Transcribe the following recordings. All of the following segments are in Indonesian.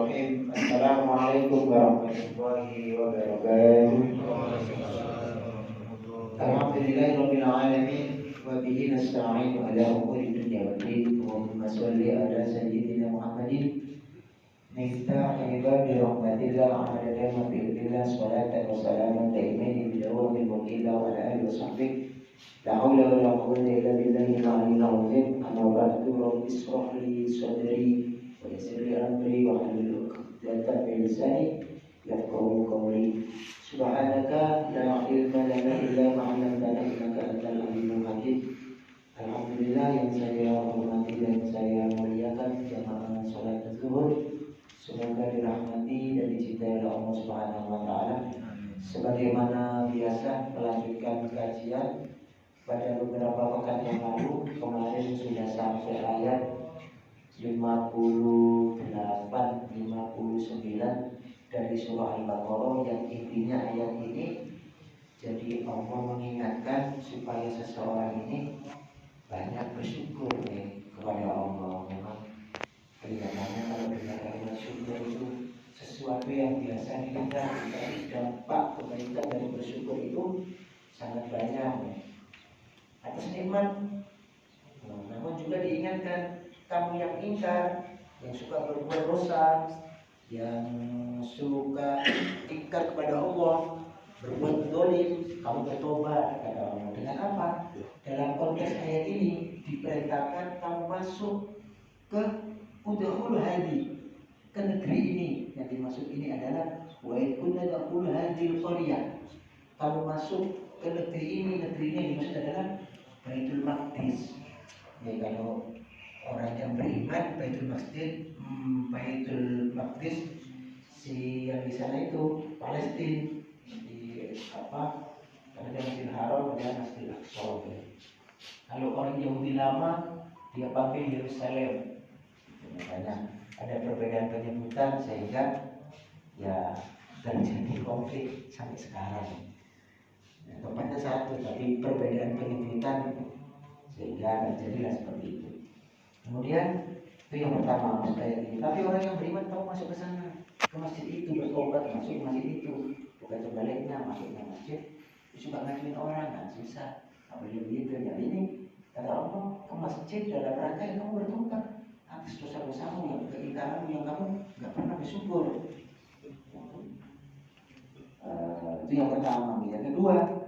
Bismillahirrahmanirrahim. Assalamualaikum warahmatullahi wabarakatuh. Alhamdulillahirabbil alamin wa bihi nasta'inu ala umuri dunya waddin. Allahumma shalli ala sayyidina Muhammadin miftahi babi rahmatillah adada ma fi ilmillah salatan wa salaman daimaini bi dawamil mulkillah wa ala alihi wa sahbihi. La haula wa la quwwata illa billahil aliyyil azim. Amma ba'du, rabbi ishrah li sadri wa yassir li amri wa hlul 'uqdatam min lisani yafqahu qawli. Subhanaka la ilma lana illa ma 'allamtana innaka antal alimul hakim. Alhamdulillah yang saya hormati dan saya muliakan jamaah salat zuhur, semoga dirahmati dan dicintai oleh Allah Subhanahu wa taala. Sebagaimana biasa melanjutkan kajian pada beberapa pekan yang lalu, kemarin sudah sampai ayat 58, 59 dari surah Al-Baqarah, yang intinya ayat ini jadi Allah mengingatkan supaya seseorang ini banyak bersyukur kepada Allah. Memang kelihatannya kalau dengar kalimat syukur itu sesuatu yang biasa didengar, tapi dampak kebaikan dari bersyukur itu sangat banyak atas nikmat. Namun juga diingatkan, kamu yang ingkar, yang suka berbuat dosa, yang suka ingkar kepada Allah, berbuat zalim, kamu bertobat kepada Allah. Dengan apa? Dalam konteks ayat ini diperintahkan kamu masuk ke udkhul hadi, ke negeri ini. Yang dimaksud ini adalah wa kunna udkhul hadil qaryah. Kamu masuk ke negeri ini. Negeri ini yang dimaksud adalah Baitul Maqdis. Ya, kalau orang yang beriman, Baitul Maqdis yang di sana itu Palestina, di apa? Ada Masjidil Haram, ada Masjidil Aqsa. Kalau orang Yahudi lama dia pakai Yerusalem. Makanya ada perbedaan penyebutan sehingga ya terjadi konflik sampai sekarang. Tempatnya satu tapi perbedaan penyebutan sehingga terjadilah seperti itu. Kemudian itu yang pertama maksud ayat ini. Tapi orang yang beriman tahu masuk ke sana, ke masjid itu, bertobat masuk ke masjid itu, bukan sebaliknya masuknya masjid suka ngajuin orang kan susah. Apa dia begitu? Jadi ini kata Allah, ke masjid dalam rangka yang kamu bertobat atas dosa-dosamu, yang keingkaranmu, yang kamu nggak pernah bersyukur. Itu yang pertama. Yang kedua,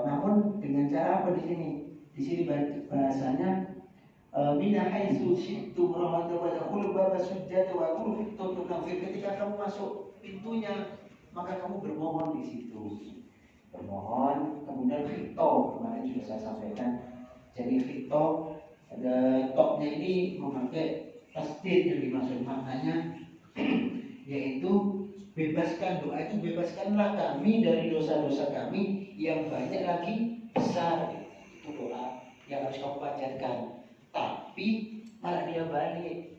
namun dengan cara apa di sini? Di sini bahasanya mina haitsu syi'tum rahmatan wa dakhul baba sujjada wa qul fitu. Ketika kamu masuk pintunya, maka kamu bermohon di situ. Bermohon, kemudian fito, kemarin juga saya sampaikan. Jadi fito, ada toknya ini memakai tasdid yang dimaksud maknanya yaitu bebaskan, doa itu bebaskanlah kami dari dosa-dosa kami yang banyak lagi besar. Itu doa yang harus kamu panjatkan. Tapi malah dia balik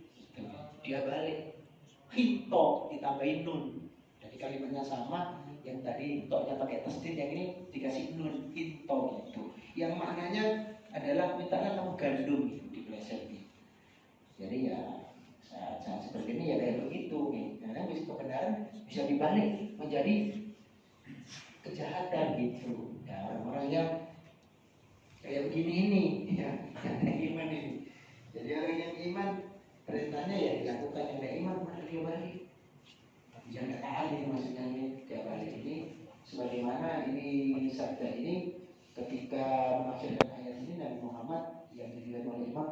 hito ditambahin nun. Jadi kalimatnya sama, yang tadi toknya pakai tasdid, yang ini dikasih nun, hito itu. Yang maknanya adalah mintalah kamu gandum di plesetnya. Jadi ya saat seperti ini ya kayak begitu karena kebenaran bisa dibalik menjadi kejahatan gitu. Ya, orang-orang yang kayak begini ini ya, yang iman ini. Jadi orang yang iman perintahnya ya dilakukan, yang tidak iman malah dia balik. Jangan kali maksudnya ini dia balik ini, sebagaimana ini sabda ini ketika menafsirkan ayat ini Nabi Muhammad yang diriwayatkan oleh Imam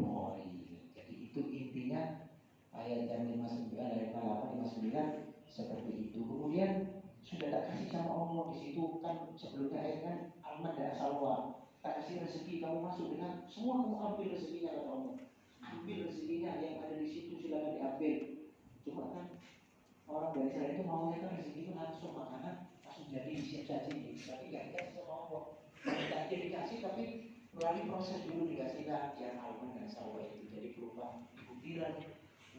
Bukhari. Jadi itu intinya ayat yang 59 dari 58 59 seperti itu. Kemudian sudah tak kasih sama Allah di situ kan, sebelumnya ayat kan Al-Maidah Salwa. Tak kasih rezeki, kamu masuk dengan semua, kamu ambil rezekinya kata Allah. Ambil rezekinya yang ada di situ, silakan diambil. Cuma kan orang dari Israel itu maunya kan rezeki itu langsung, makanan langsung jadi siap saji. Tapi nggak dikasih sama Allah. Tidak aja dikasih, tapi melalui proses dulu dikasihlah yang Al-Maidah Salwa itu. Jadi berupa butiran,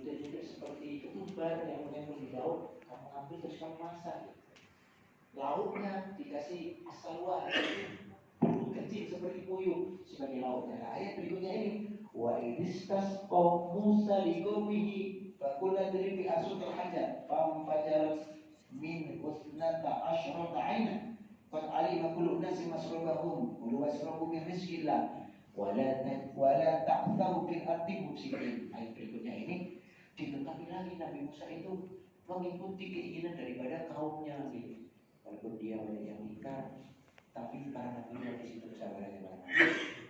juga seperti ketumbar yang menempel di laut, kamu ambil terus kamu masak. Lauknya dikasih salwa, kecil seperti puyuh sebagai lauknya. Nah, ayat berikutnya ini Wa idistasqa Musa liqaumihi faqula idrib bi'asukal hajar famfajarat min husnata asyrata 'ainan qad 'alima kullu unasin masrabahum kulu wasrabu min rizqillah wala ta'tharu fil ardi mufsidin. Ayat berikutnya ini ditetapi lagi Nabi Musa itu mengikuti keinginan daripada kaumnya gitu. Walaupun dia banyak yang ingkar, tapi para nabi di situ kesabarannya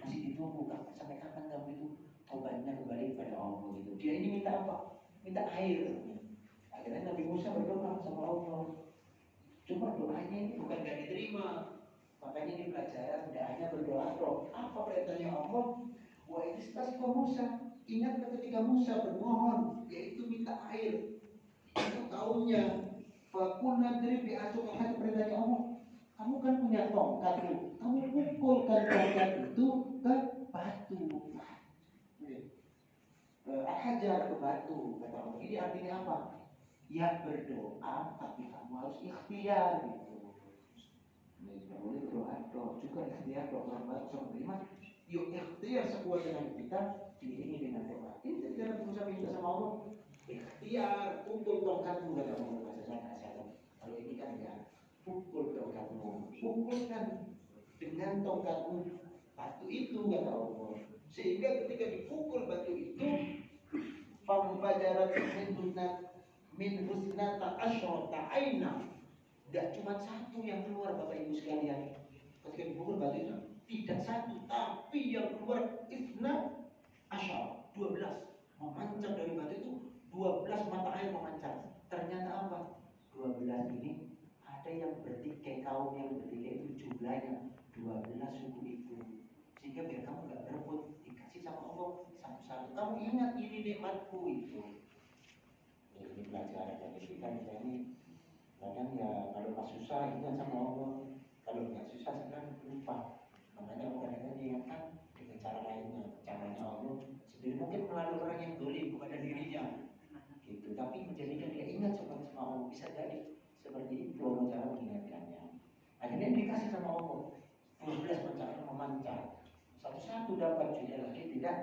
masih ditunggu sampai kapan kamu itu tobatnya kembali kepada Allah gitu. Dia ini minta apa? Minta air. Akhirnya Nabi Musa berdoa sama Allah. Cuma doanya ini bukan gak diterima. Makanya ini pelajaran tidak hanya berdoa doa. Apa perintahnya Allah? Wa istasqa Musa. Ingat ketika Musa bermohon, yaitu minta air untuk kaumnya. Fakulna drib bi'asukal perintahnya Allah. Kamu kan punya tongkat tuh. Kamu pukulkan tongkat itu ke batu. Hajar ke batu. Kata Allah. Ini artinya apa? Ya berdoa, tapi kamu harus ikhtiar gitu. Tidak boleh berdoa juga ikhtiar doa orang sama terima. Yuk ikhtiar sekuat dengan kita diiringi dengan doa. Ini tidak berusaha minta sama Allah. Ikhtiar, pukul tongkatmu kata Allah bahasa saya. Kalau ini kan ya, pukul tongkatmu, pukulkan dengan tongkatmu batu itu kata Allah. Sehingga ketika dipukul batu itu, famfajarat min husnata asyrata aina. Tidak cuma satu yang keluar Bapak Ibu sekalian. Ketika dipukul batu itu tidak satu, tapi yang keluar isna asyar 12 memancar dari batu itu 12 mata air memancar. Ternyata apa? 12 ini ada yang bertikai, kaum yang bertikai itu jumlahnya 12 suku itu. Sehingga biar kamu gak berebut, dikasih sama Allah satu-satu. Kamu ingat ini nikmatku itu. Ini pelajaran dari kita ini. Kadang ya kalau pas susah ingat sama Allah. Kalau nggak susah sekarang lupa. Makanya kadang-kadang diingatkan dengan cara lainnya. Caranya Allah sendiri mungkin melalui orang yang dolim kepada dirinya gitu. Tapi menjadikan dia ingat sama Allah. Bisa jadi seperti itu Allah cara mengingatkannya. Akhirnya dikasih sama Allah 12 macam memancar. Satu-satu dapat juga lagi tidak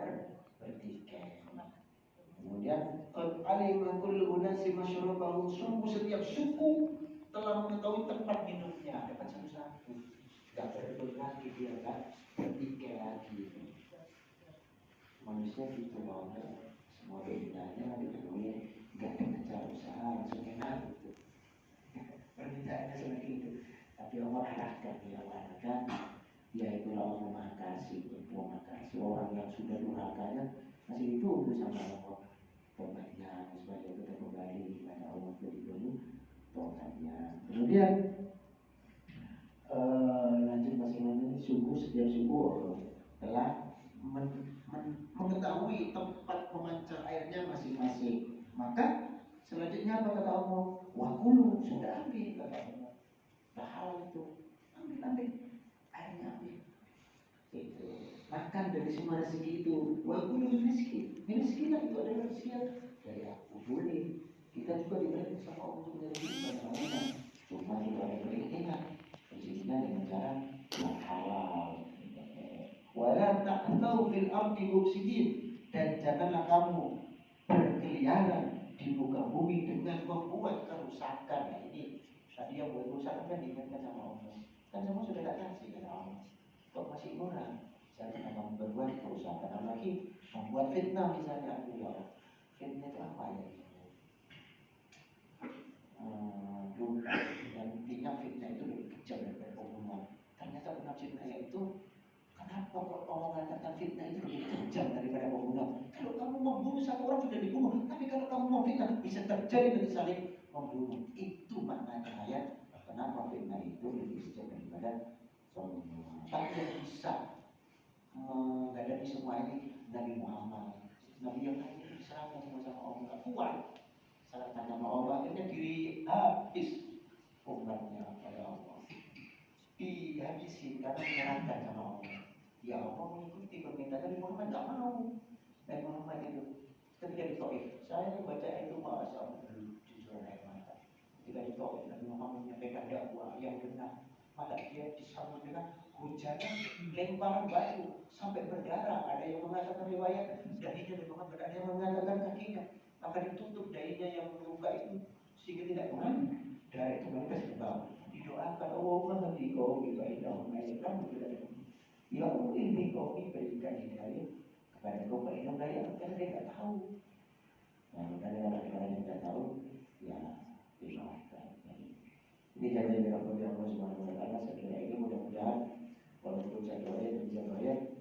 bertikai. Kemudian alimah kullu unasi masyarabahu, sungguh setiap suku telah mengetahui tempat minumnya. Dapat satu-satu. Gak berebut lagi dia kan bertikai lagi. Manusia itu mau semua dominannya dipenuhi, gak ada cara usaha langsung enak gitu. Permintaannya seperti itu. Tapi Allah arahkan, yaitu Allah Maha Kasih, Maha Kasih. Orang yang sudah durhakanya masih ditunggu sama Allah. Tobatnya supaya kita kembali kepada Allah dulu tobatnya. Kemudian lanjut masing-masing suku, setiap suku telah mengetahui tempat pemancar airnya masing-masing. Maka selanjutnya apa kata Allah? Wakulu sudah ambil kata Allah. Bahal itu ambil airnya ambil. Itu makan dari semua rezeki itu. Wakulu rezeki. Rezeki itu adalah rezeki dari aku boleh. Kita juga diberi sama Allah untuk menerima banyak. Cuma kita ada berikhtiar rezekinya dengan cara yang halal. Wala ta'thaw fil ardi mufsidin, dan janganlah kamu berkeliaran di muka bumi dengan membuat kerusakan. Nah, ini tadi yang buat kerusakan kan diingatkan sama Allah. Kan semua sudah tak kasih kan Allah. Kok masih kurang? Jangan kamu berbuat kerusakan. Apalagi membuat fitnah misalnya Allah. Fitnah itu apa ya? Dan intinya fitnah itu lebih kejam daripada pembunuhan. Ternyata penafsiran ayat itu, kenapa kok Allah mengatakan fitnah itu lebih kejam daripada pembunuhan? Kalau kamu membunuh satu orang sudah dibunuh, tapi kalau kamu mau fitnah bisa terjadi nanti saling membunuh. Itu maknanya ayat. Kenapa fitnah itu lebih kejam daripada pembunuhan? Tapi yang bisa menghadapi semua ini Nabi Muhammad. Nabi yang lain itu diserahkan semua sama Allah, nggak kuat. Serahkan sama Allah, akhirnya diri habis umatnya pada Allah. Dihabisi karena menyerahkan sama Allah. Ya Allah mengikuti permintaan Nabi Muhammad, nggak mau. Nabi Muhammad itu ketika di Taif, saya baca itu bahasa jujur air mata. Ketika di Taif, Nabi Muhammad menyampaikan dakwah yang benar, malah dia disambut dengan hujanan, lemparan batu sampai berdarah. Ada yang mengatakan riwayat dahinya dari Muhammad, ada yang mengatakan kakinya. Maka ditutup dahinya yang luka itu sehingga tidak kemana. Darah itu mereka sebab didoakan, Allah hadiqahu bibainahum ayatkan tidak. Ya Allah ini kau berikan hidayah kepada kau bainahum ayat karena dia tidak tahu. Nah, karena orang yang tidak tahu, ya dimaafkan. Ini jangan dirapor Allah Subhanahu Wa Taala. Saya kira ini mudah-mudahan walaupun saya doain bisa doain